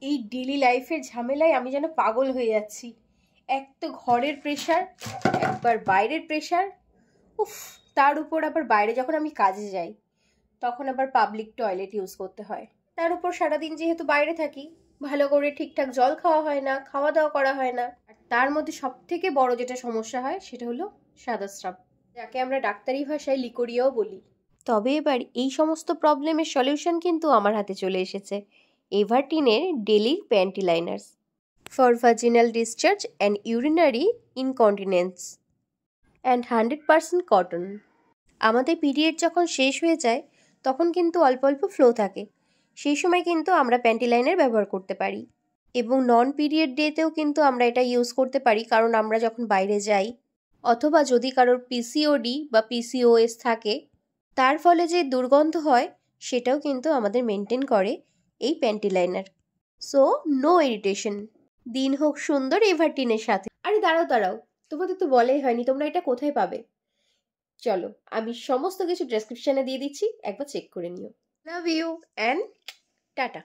এই ডেলি লাইফের ঝামেলায় আমি যেন পাগল হয়ে যাচ্ছি। এক তো ঘরের প্রেশার, একবার বাইরের প্রেশার, উফ, তার উপর আবার বাইরে যখন আমি কাজে যাই তখন আবার পাবলিক টয়লেট ইউজ করতে হয়। তার উপর সারাদিন যেহেতু বাইরে থাকি, ভালো করে ঠিকঠাক জল খাওয়া হয় না, খাওয়া দাওয়া করা হয় না। আর তার মধ্যে সব থেকে বড় যেটা সমস্যা হয় সেটা হলো সাদাস্রাব, যাকে আমরা ডাক্তারি ভাষায় লিকোরিয়াও বলি। তবে এবার এই সমস্ত প্রবলেমের সলিউশন কিন্তু আমার হাতে চলে এসেছে এভারটিনের daily panty liners for vaginal discharge and urinary incontinence and 100% cotton. আমাদের পিরিয়ড যখন শেষ হয়ে যায় তখন কিন্তু অল্প অল্প ফ্লো থাকে, সেই সময় কিন্তু আমরা প্যান্টি লাইনার ব্যবহার করতে পারি। এবং নন পিরিয়ড ডেতেও কিন্তু আমরা এটা ইউজ করতে পারি, কারণ আমরা যখন বাইরে যাই অথবা যদি কারোর পিসিওডি বা পিসিওএস থাকে, তার ফলে যে দুর্গন্ধ হয় সেটাও কিন্তু আমাদের মেনটেন করে এই panty liner. So no irritation. দিন হোক সুন্দর এভারটিনের সাথে। আরে দাঁড়াও দাঁড়াও, তোমাদের তো বলাই হয়নি তোমরা এটা কোথায় পাবে। চলো আমি সমস্ত কিছু ডেসক্রিপশনে দিয়ে দিচ্ছি, একবার চেক করে নিও। Love you and tata.